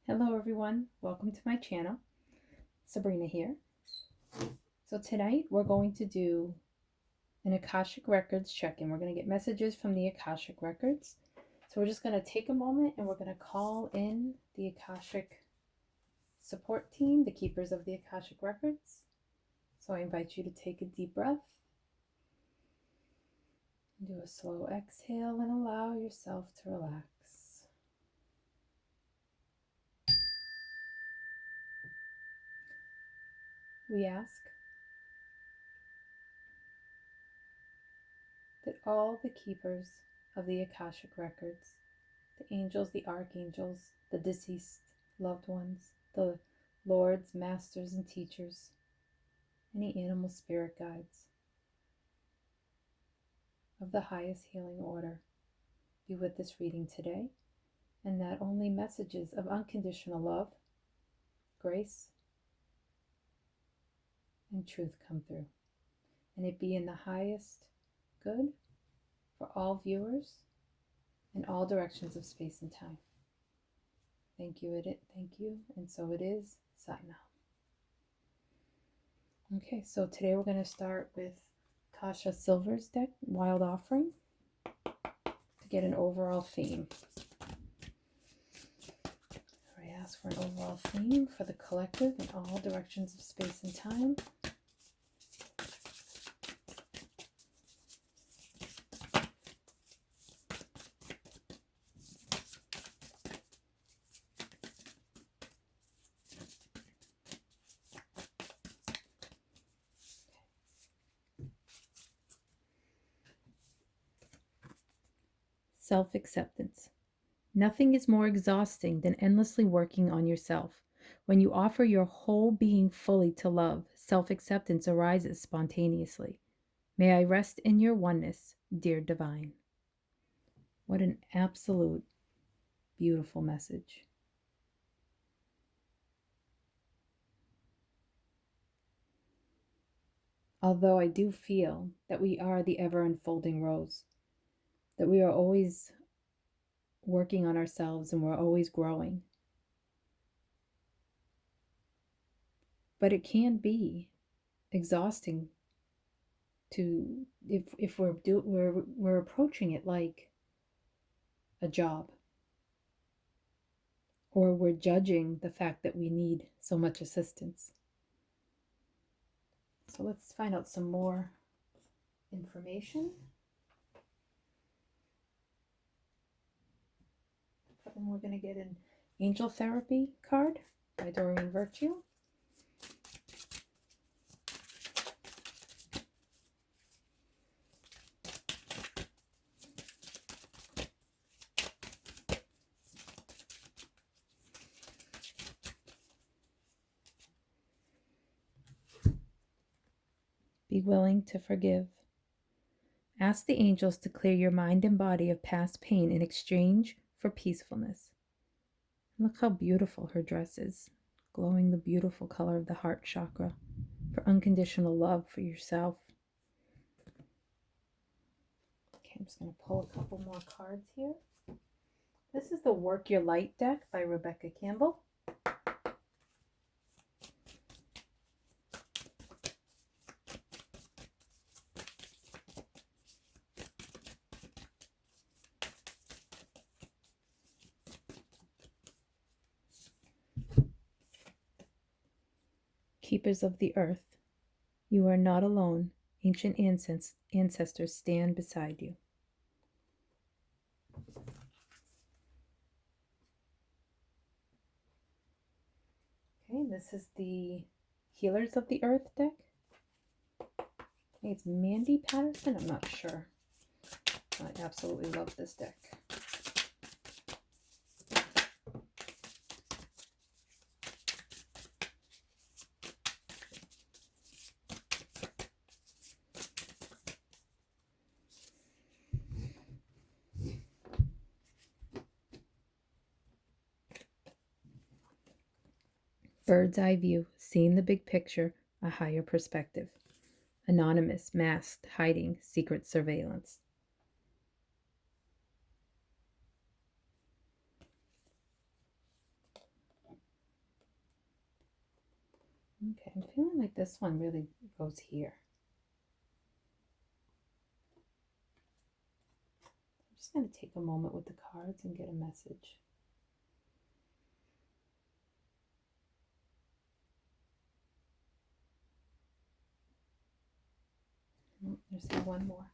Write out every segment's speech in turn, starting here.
Hello everyone, welcome to my channel. Sabrina here. So tonight we're going to do an Akashic Records check-in. We're going to get messages from the Akashic Records. So we're just going to take a moment and we're going to call in the Akashic support team, the keepers of the Akashic Records. So I invite you to take a deep breath. Do a slow exhale and allow yourself to relax. We ask that all the keepers of the Akashic Records, the angels, the archangels, the deceased loved ones, the lords, masters, and teachers, any animal spirit guides of the highest healing order be with this reading today, and that only messages of unconditional love, grace, and truth come through, and it be in the highest good for all viewers in all directions of space and time. Thank you, and so it is. Satnam. Okay, so today we're going to start with Tasha Silver's deck, Wild Offering, to get an overall theme. I ask for an overall theme for the collective in all directions of space and time. Self-acceptance. Nothing is more exhausting than endlessly working on yourself. When you offer your whole being fully to love, self-acceptance arises spontaneously. May I rest in your oneness, dear divine. What an absolute beautiful message. Although I do feel that we are the ever unfolding rose, that we are always working on ourselves and we're always growing. But it can be exhausting to if we're approaching it like a job, or we're judging the fact that we need so much assistance. So let's find out some more information. And we're going to get an Angel Therapy card by Doreen Virtue. Be willing to forgive. Ask the angels to clear your mind and body of past pain in exchange for peacefulness. Look how beautiful her dress is, glowing the beautiful color of the heart chakra, for unconditional love for yourself. Okay, I'm just going to pull a couple more cards here. This is the Work Your Light deck by Rebecca Campbell. Keepers of the earth, you are not alone. Ancient ancestors stand beside you. Okay, this is the Healers of the Earth deck. I think it's Mandy Patterson, I'm not sure. I absolutely love this deck. Bird's eye view, seeing the big picture, a higher perspective. Anonymous, masked, hiding, secret surveillance. Okay, I'm feeling like this one really goes here. I'm just going to take a moment with the cards and get a message. Oh, there's one more.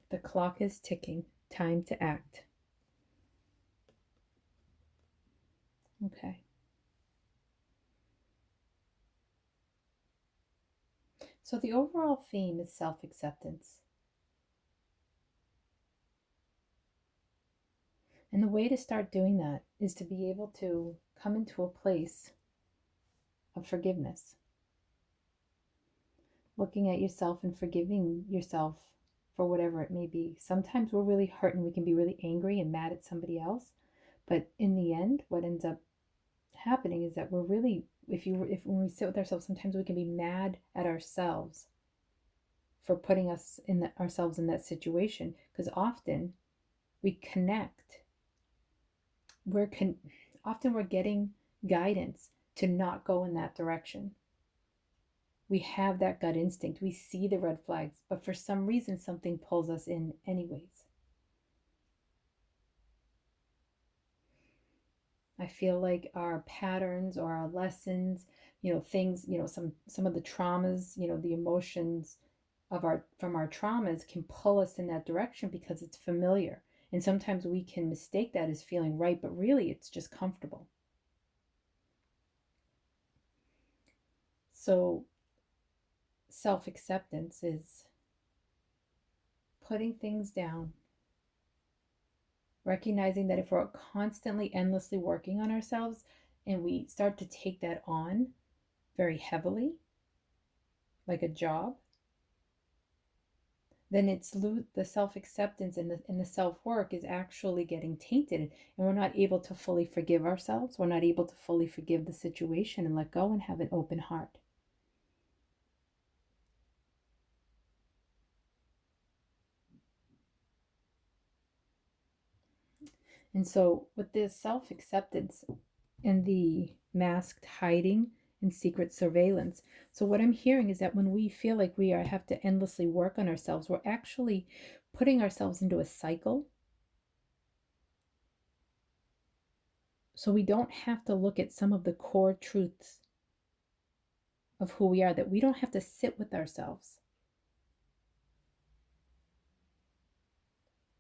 The clock is ticking. Time to act. Okay. So the overall theme is self-acceptance. And the way to start doing that is to be able to come into a place of forgiveness. Looking at yourself and forgiving yourself for whatever it may be. Sometimes we're really hurt and we can be really angry and mad at somebody else. But in the end, what ends up happening is that we're really, if when we sit with ourselves, sometimes we can be mad at ourselves for putting ourselves in that situation, because often we connect. Often we're getting guidance to not go in that direction. We have that gut instinct. We see the red flags, but for some reason, something pulls us in anyways. I feel like our patterns or our lessons, things, some of the traumas, the emotions from our traumas can pull us in that direction because it's familiar. And sometimes we can mistake that as feeling right, but really it's just comfortable. So self-acceptance is putting things down, recognizing that if we're constantly, endlessly working on ourselves and we start to take that on very heavily, like a job, then it's the self-acceptance and the self-work is actually getting tainted, and we're not able to fully forgive ourselves. We're not able to fully forgive the situation and let go and have an open heart. And so with this self-acceptance and the masked hiding and secret surveillance, so what I'm hearing is that when we feel like we have to endlessly work on ourselves, we're actually putting ourselves into a cycle. So we don't have to look at some of the core truths of who we are, that we don't have to sit with ourselves.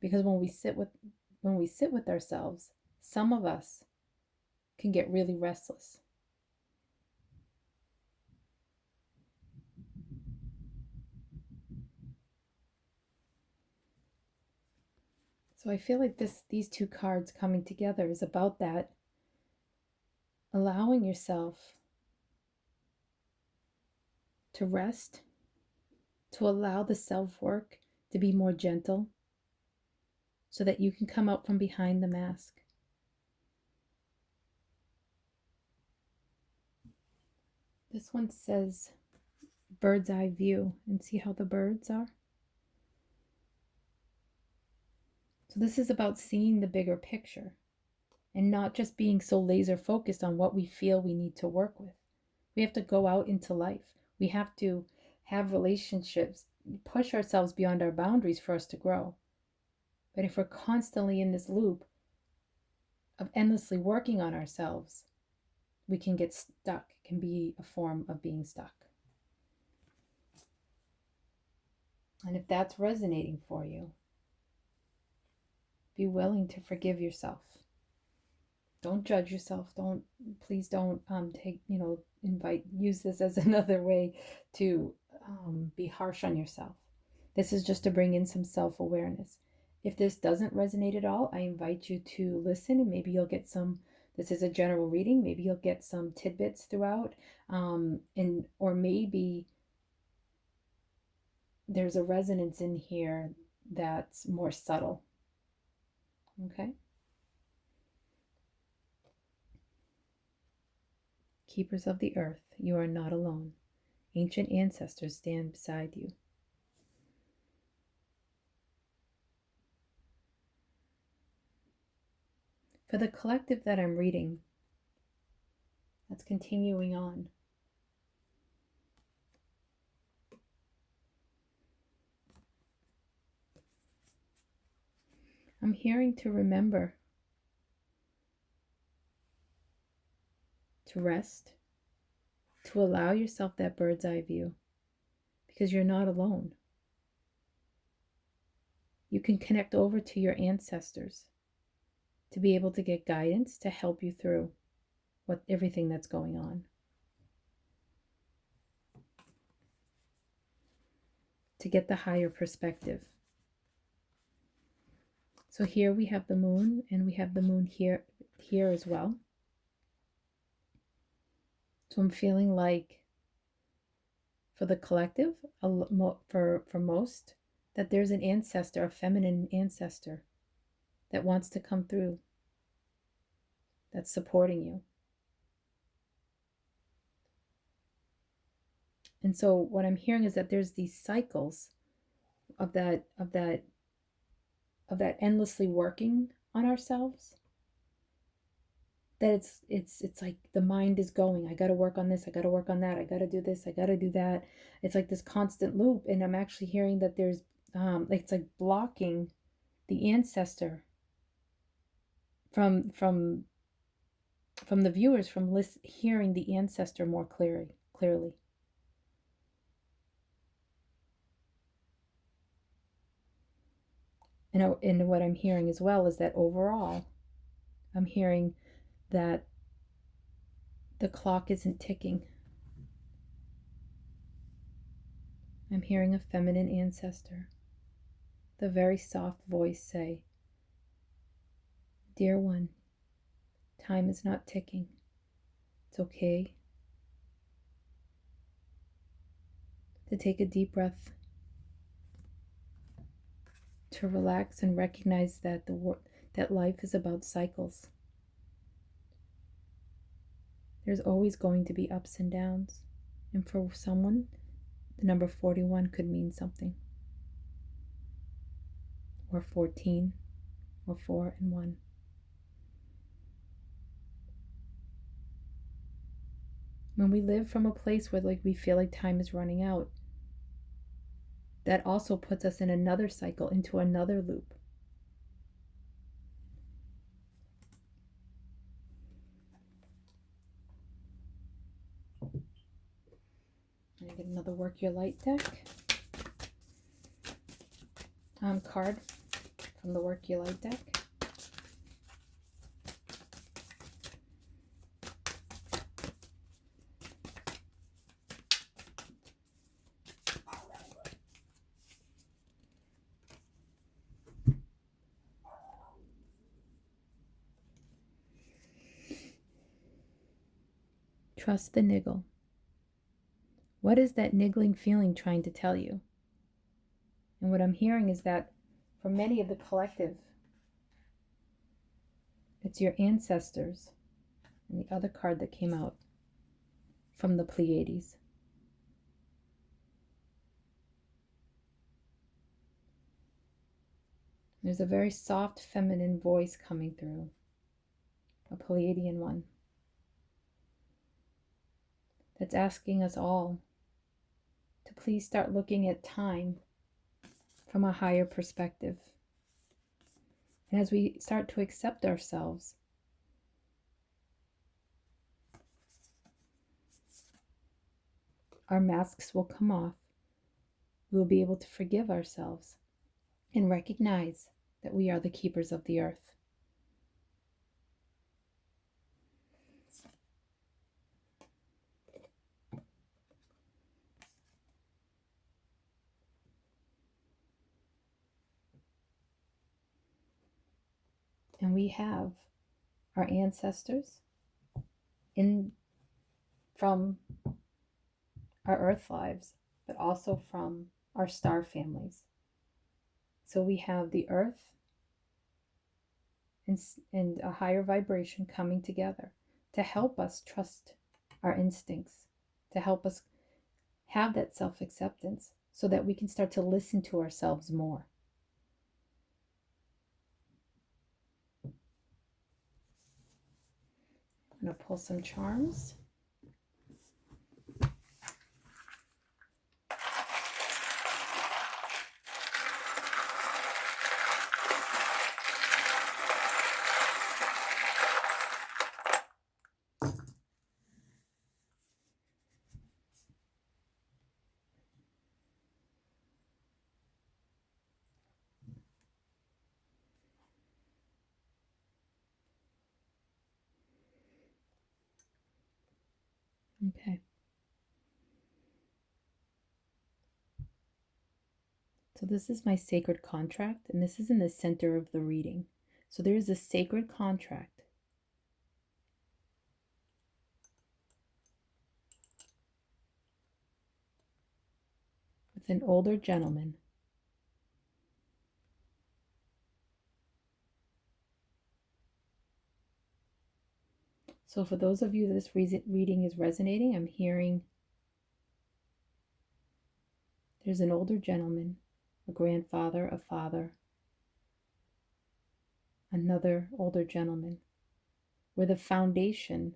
Because when we sit with ourselves, some of us can get really restless. So I feel like these two cards coming together is about that, allowing yourself to rest, to allow the self-work to be more gentle so that you can come out from behind the mask. This one says bird's eye view, and see how the birds are? So this is about seeing the bigger picture and not just being so laser focused on what we feel we need to work with. We have to go out into life. We have to have relationships, push ourselves beyond our boundaries for us to grow. But if we're constantly in this loop of endlessly working on ourselves, we can get stuck. It can be a form of being stuck. And if that's resonating for you, be willing to forgive yourself. Don't judge yourself. Please don't use this as another way to be harsh on yourself. This is just to bring in some self-awareness. If this doesn't resonate at all, I invite you to listen, and maybe you'll get this is a general reading, maybe you'll get some tidbits throughout, or maybe there's a resonance in here that's more subtle. Okay? keepers of the earth, you are not alone. Ancient ancestors stand beside you. For the collective that I'm reading, that's continuing on, I'm hearing to remember to rest, to allow yourself that bird's eye view, because you're not alone. You can connect over to your ancestors to be able to get guidance to help you through everything that's going on. To get the higher perspective. So here we have the moon, and we have the moon here as well. So I'm feeling like for the collective, for most, that there's an ancestor, a feminine ancestor that wants to come through, that's supporting you. And so what I'm hearing is that there's these cycles of that endlessly working on ourselves, that it's like the mind is going, I got to work on this, I got to work on that, I got to do this, I got to do that. It's like this constant loop. And I'm actually hearing that there's it's like blocking the ancestor from the viewers from hearing the ancestor more clearly. And what I'm hearing as well is that overall, I'm hearing that the clock isn't ticking. I'm hearing a feminine ancestor, the very soft voice say, "Dear one, time is not ticking. It's okay to take a deep breath, to relax and recognize that that life is about cycles. There's always going to be ups and downs. And for someone, the number 41 could mean something. Or 14, or 4 and 1. When we live from a place where we feel like time is running out, that also puts us in another cycle, into another loop. I'm going to get another Work Your Light deck. Card from the Work Your Light deck. Trust the niggle. What is that niggling feeling trying to tell you? And what I'm hearing is that for many of the collective, it's your ancestors. And the other card that came out from the Pleiades. There's a very soft feminine voice coming through, a Pleiadian one, that's asking us all to please start looking at time from a higher perspective. And as we start to accept ourselves, our masks will come off. We will be able to forgive ourselves and recognize that we are the keepers of the earth. And we have our ancestors from our earth lives, but also from our star families. So we have the earth and a higher vibration coming together to help us trust our instincts, to help us have that self-acceptance so that we can start to listen to ourselves more. I'm going to pull some charms. Okay. So this is my sacred contract, and this is in the center of the reading. So there is a sacred contract with an older gentleman. So for those of you that this reading is resonating, I'm hearing there's an older gentleman, a grandfather, a father, another older gentleman, where the foundation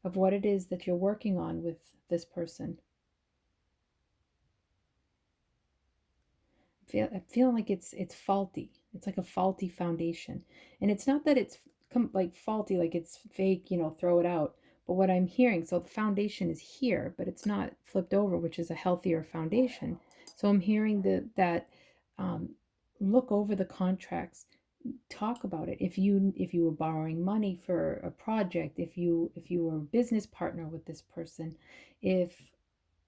of what it is that you're working on with this person. I feel like it's faulty. It's like a faulty foundation. And it's not that it's like faulty, like it's fake, throw it out. But what I'm hearing, so the foundation is here, but it's not flipped over, which is a healthier foundation. So I'm hearing that look over the contracts, talk about it. If you were borrowing money for a project, if you were a business partner with this person, if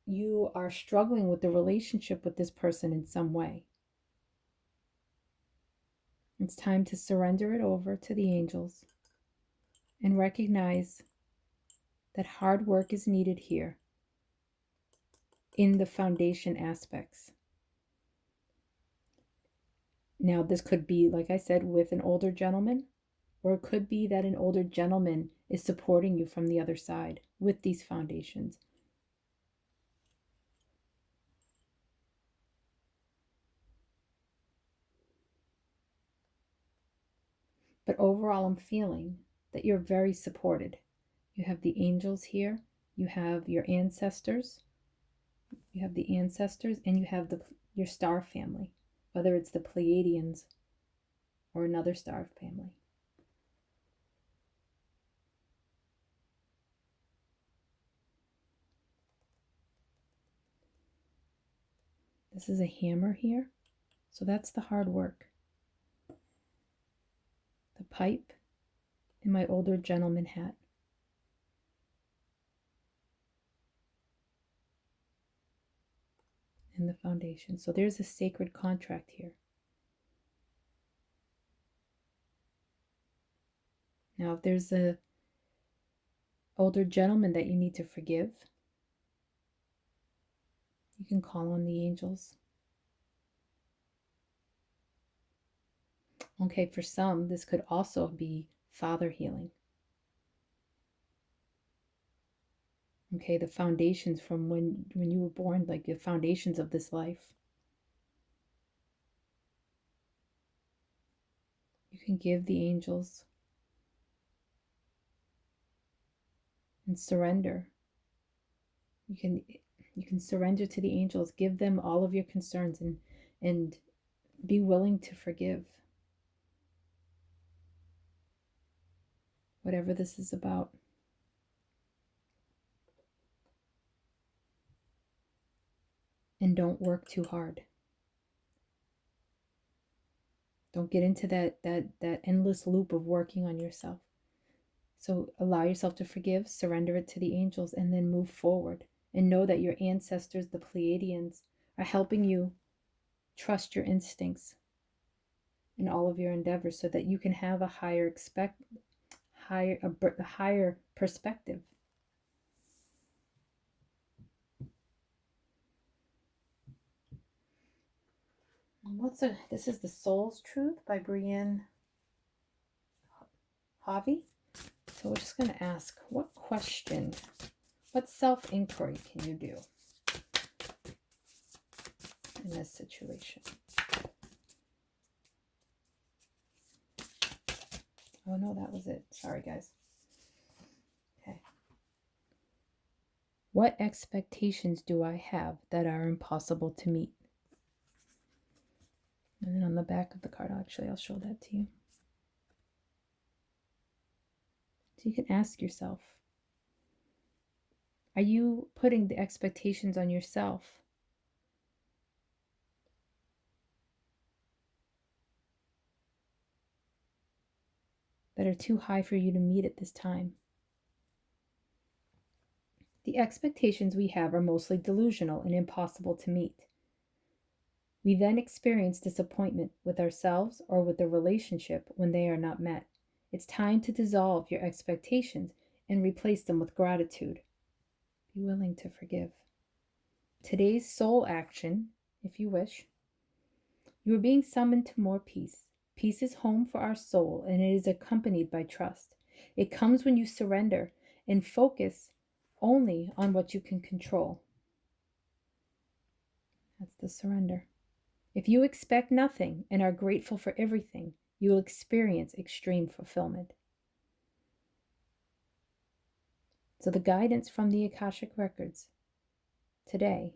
you are struggling with the relationship with this person in some way, it's time to surrender it over to the angels and recognize that hard work is needed here in the foundation aspects. Now, this could be, like I said, with an older gentleman, or it could be that an older gentleman is supporting you from the other side with these foundations. But overall, I'm feeling that you're very supported. You have the angels here, you have your ancestors, and you have your star family, whether it's the Pleiadians or another star family. This is a hammer here, so that's the hard work. The pipe and my older gentleman hat. And the foundation. So there's a sacred contract here. Now, if there's a older gentleman that you need to forgive, you can call on the angels. Okay, for some, this could also be father healing. Okay, the foundations from when you were born, like the foundations of this life. You can give the angels and surrender. You can surrender to the angels, give them all of your concerns, and be willing to forgive. Whatever this is about. And don't work too hard. Don't get into that endless loop of working on yourself. So allow yourself to forgive, surrender it to the angels, and then move forward. And know that your ancestors, the Pleiadians, are helping you trust your instincts in all of your endeavors so that you can have a higher perspective. This is The Soul's Truth by Brienne Harvey. So we're just going to ask, what self-inquiry can you do in this situation? Oh no, that was it. Sorry, guys. Okay. What expectations do I have that are impossible to meet? And then on the back of the card, I'll show that to you. So you can ask yourself, are you putting the expectations on yourself that are too high for you to meet at this time? The expectations we have are mostly delusional and impossible to meet. We then experience disappointment with ourselves or with the relationship when they are not met. It's time to dissolve your expectations and replace them with gratitude. Be willing to forgive. Today's soul action, if you wish. You are being summoned to more peace. Peace is home for our soul, and it is accompanied by trust. It comes when you surrender and focus only on what you can control. That's the surrender. If you expect nothing and are grateful for everything, you will experience extreme fulfillment. So the guidance from the Akashic Records today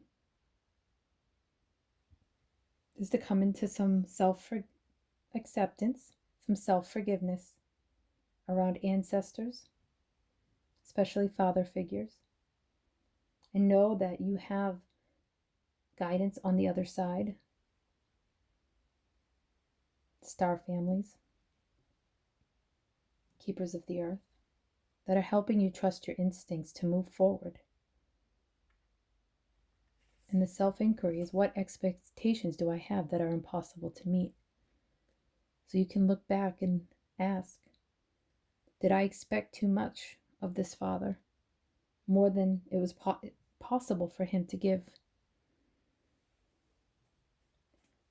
is to come into some self-acceptance, some self-forgiveness around ancestors, especially father figures, and know that you have guidance on the other side, star families, keepers of the earth, that are helping you trust your instincts to move forward. And the self-inquiry is, what expectations do I have that are impossible to meet? So you can look back and ask, did I expect too much of this father? More than it was possible for him to give?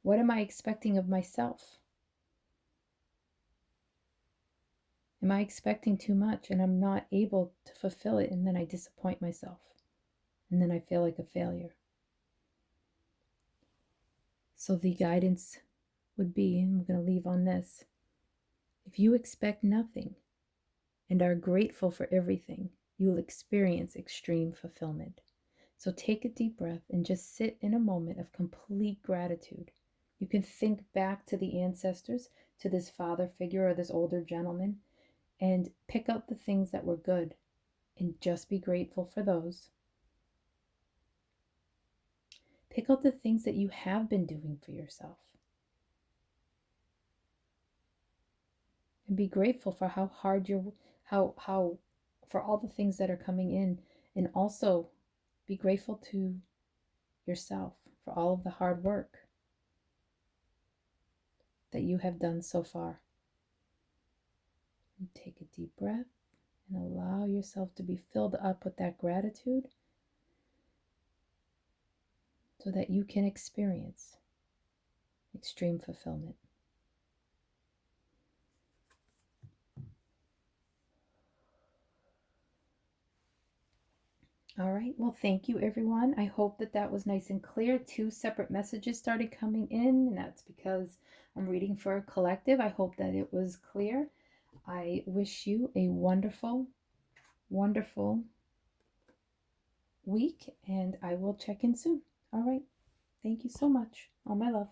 What am I expecting of myself? Am I expecting too much and I'm not able to fulfill it, and then I disappoint myself and then I feel like a failure? So the guidance would be, and we're going to leave on this, if you expect nothing and are grateful for everything, you will experience extreme fulfillment. So take a deep breath and just sit in a moment of complete gratitude. You can think back to the ancestors, to this father figure or this older gentleman, and pick out the things that were good and just be grateful for those. Pick out the things that you have been doing for yourself. And be grateful for how hard for all the things that are coming in, and also be grateful to yourself for all of the hard work that you have done so far. And take a deep breath and allow yourself to be filled up with that gratitude so that you can experience extreme fulfillment. All right, well, thank you, everyone. I hope that was nice and clear. 2 separate messages started coming in, and that's because I'm reading for a collective. I hope that it was clear. I wish you a wonderful, wonderful week, and I will check in soon. All right, thank you so much. All my love.